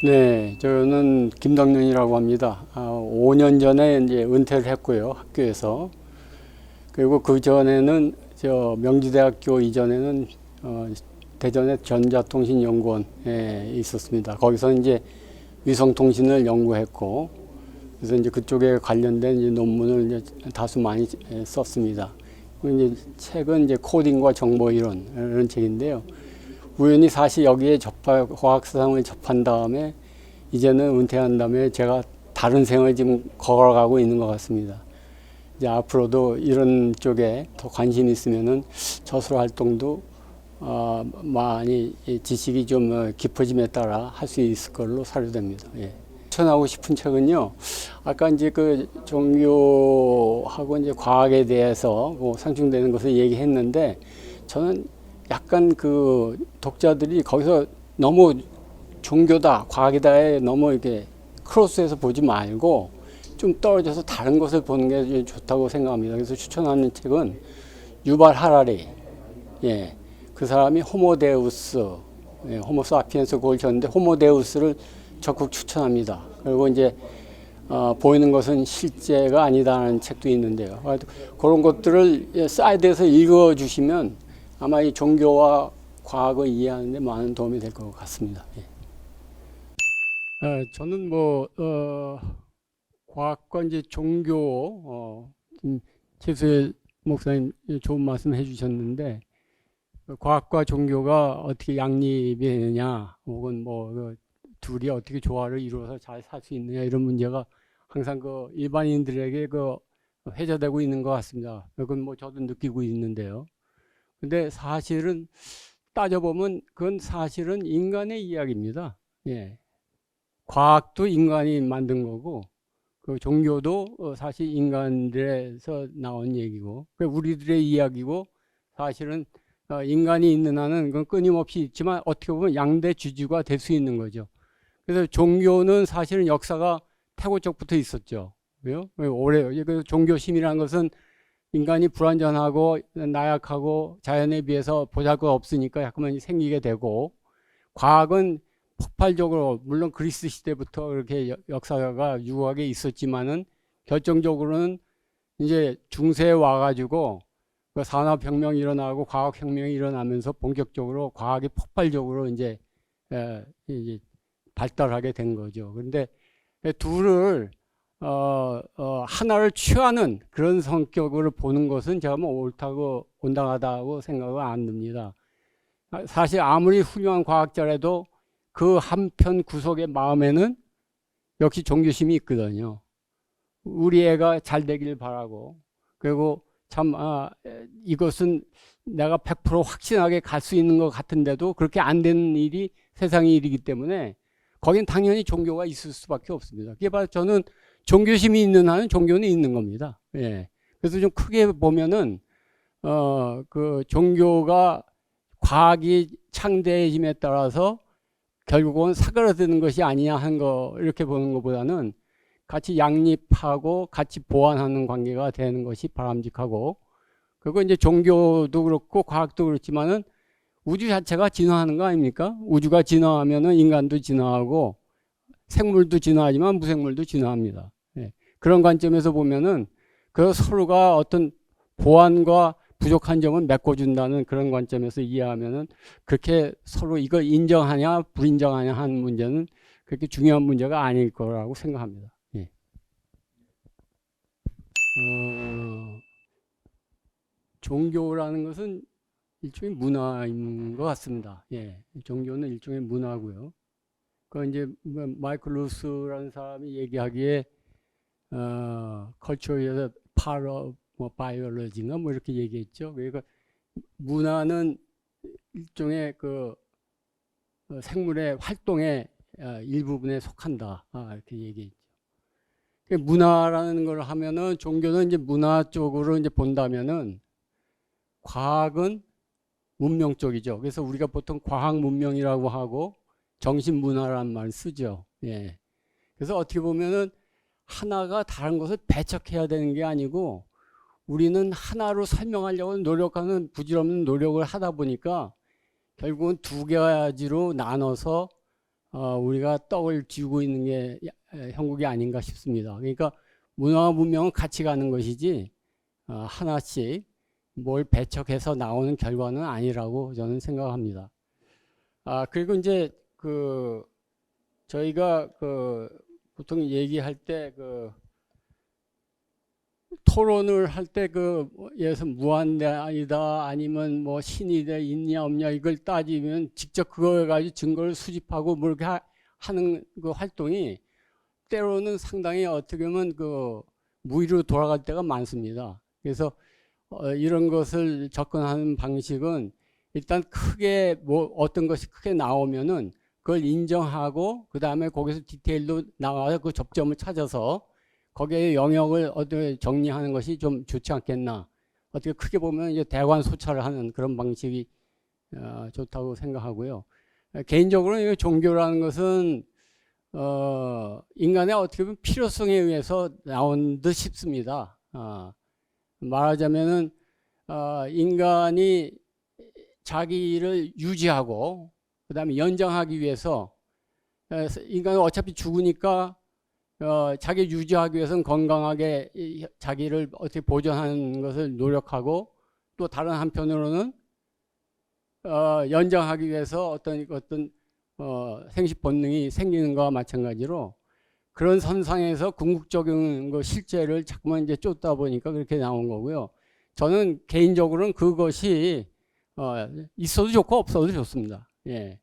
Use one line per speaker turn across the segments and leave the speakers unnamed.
네, 저는 김덕년이라고 합니다. 5년 전에 이제 은퇴를 했고요, 학교에서. 그리고 그 전에는 저 명지대학교 이전에는 대전의 전자통신연구원에 있었습니다. 거기서 이제 위성통신을 연구했고, 그래서 이제 그쪽에 관련된 이제 논문을 이제 다수 많이 썼습니다. 그리고 이제 책은 이제 코딩과 정보 이론 이런 책인데요. 우연히 사실 여기에 과학사상을 접한 다음에 이제는 은퇴한 다음에 제가 다른 생을 지금 걸어가고 있는 것 같습니다. 이제 앞으로도 이런 쪽에 더 관심이 있으면은 저술 활동도 많이 지식이 좀 깊어짐에 따라 할 수 있을 걸로 사료됩니다. 예. 추천하고 싶은 책은요. 아까 이제 그 종교하고 이제 과학에 대해서 뭐 상충되는 것을 얘기했는데 저는 약간 그 독자들이 거기서 너무 종교다, 과학이다에 너무 이렇게 크로스해서 보지 말고 좀 떨어져서 다른 것을 보는 게 좋다고 생각합니다. 그래서 추천하는 책은 유발 하라리. 예. 그 사람이 호모데우스, 예, 호모사피엔스 그걸 쳤는데 호모데우스를 적극 추천합니다. 그리고 이제 보이는 것은 실제가 아니다라는 책도 있는데요. 그런 것들을 사이드에서 읽어주시면 아마 이 종교와 과학을 이해하는 데 많은 도움이 될 것 같습니다. 예. 저는 과학과 이제 종교, 최수일 목사님 좋은 말씀 해주셨는데, 과학과 종교가 어떻게 양립이 되느냐, 혹은 둘이 어떻게 조화를 이루어서 잘 살 수 있느냐, 이런 문제가 항상 그 일반인들에게 회자되고 있는 것 같습니다. 그건 저도 느끼고 있는데요. 근데 사실은 따져보면 그건 사실은 인간의 이야기입니다. 예. 과학도 인간이 만든 거고, 그 종교도 사실 인간들에서 나온 얘기고, 우리들의 이야기고, 사실은 인간이 있는 한은 그건 끊임없이 있지만 어떻게 보면 양대 주주가 될 수 있는 거죠. 그래서 종교는 사실은 역사가 태고적부터 있었죠. 왜요? 오래, 종교심이라는 것은 인간이 불완전하고 나약하고 자연에 비해서 보잘것 없으니까 자꾸만 생기게 되고, 과학은 폭발적으로 물론 그리스 시대부터 그렇게 역사가 유구하게 있었지만은 결정적으로는 이제 중세에 와가지고 그 산업혁명이 일어나고 과학혁명이 일어나면서 본격적으로 과학이 폭발적으로 이제 발달하게 된 거죠. 그런데 둘을 하나를 취하는 그런 성격으로 보는 것은 제가 옳다고 온당하다고 생각을 안 듭니다. 사실 아무리 훌륭한 과학자라도 그 한편 구석의 마음에는 역시 종교심이 있거든요. 우리 애가 잘 되길 바라고, 그리고 참 이것은 내가 100% 확신하게 갈 수 있는 것 같은데도 그렇게 안 되는 일이 세상의 일이기 때문에 거긴 당연히 종교가 있을 수밖에 없습니다. 그게 바로 저는 종교심이 있는 한은 종교는 있는 겁니다. 예. 그래서 좀 크게 보면은 그 종교가 과학이 창대해짐에 따라서 결국은 사그라드는 것이 아니냐 한 거 이렇게 보는 것보다는 같이 양립하고 같이 보완하는 관계가 되는 것이 바람직하고, 그리고 이제 종교도 그렇고 과학도 그렇지만은 우주 자체가 진화하는 거 아닙니까? 우주가 진화하면은 인간도 진화하고 생물도 진화하지만 무생물도 진화합니다. 예. 그런 관점에서 보면은 그 서로가 어떤 보완과 부족한 점은 메꿔준다는 그런 관점에서 이해하면은 그렇게 서로 이걸 인정하냐 불인정하냐 하는 문제는 그렇게 중요한 문제가 아닐 거라고 생각합니다. 예. 종교라는 것은 일종의 문화인 것 같습니다. 예. 종교는 일종의 문화고요. 그 이제 마이클 루스라는 사람이 얘기하기에 컬처에서 part of biology인가 이렇게 얘기했죠. 그러니까 문화는 일종의 그 생물의 활동의 일부분에 속한다. 이렇게 얘기했죠. 문화라는 걸 하면은 종교는 이제 문화 쪽으로 이제 본다면은 과학은 문명 쪽이죠. 그래서 우리가 보통 과학 문명이라고 하고 정신 문화라는 말을 쓰죠. 예. 그래서 어떻게 보면은 하나가 다른 것을 배척해야 되는 게 아니고 우리는 하나로 설명하려고 노력하는 부질없는 노력을 하다 보니까 결국은 두 가지로 나눠서 우리가 떡을 쥐고 있는 게 형국이 아닌가 싶습니다. 그러니까 문화와 문명은 같이 가는 것이지 하나씩 뭘 배척해서 나오는 결과는 아니라고 저는 생각합니다. 그리고 이제 저희가 보통 얘기할 때 토론을 할 때 예를 들어서 무한대이다 아니면 뭐 신이 있냐 없냐 이걸 따지면 직접 그걸 가지고 증거를 수집하고 뭐 이렇게 하는 그 활동이 때로는 상당히 어떻게 보면 무의로 돌아갈 때가 많습니다. 그래서 이런 것을 접근하는 방식은 일단 크게 뭐 어떤 것이 크게 나오면은 그걸 인정하고 그 다음에 거기서 디테일로 나가서 그 접점을 찾아서 거기에 영역을 어떻게 정리하는 것이 좀 좋지 않겠나. 어떻게 크게 보면 이제 대관소차를 하는 그런 방식이 좋다고 생각하고요. 개인적으로는 종교라는 것은 인간의 어떻게 보면 필요성에 의해서 나온 듯 싶습니다. 말하자면은 인간이 자기를 유지하고 그 다음에 연장하기 위해서 인간은 어차피 죽으니까 자기 유지하기 위해서는 건강하게 자기를 어떻게 보존하는 것을 노력하고 또 다른 한편으로는 연장하기 위해서 어떤 생식 본능이 생기는 것과 마찬가지로 그런 선상에서 궁극적인 실제를 자꾸만 이제 쫓다 보니까 그렇게 나온 거고요. 저는 개인적으로는 그것이 있어도 좋고 없어도 좋습니다. 예.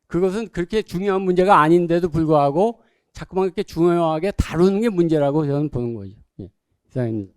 그것은 그렇게 중요한 문제가 아닌데도 불구하고 자꾸만 그렇게 중요하게 다루는 게 문제라고 저는 보는 거죠. 예. 이상입니다.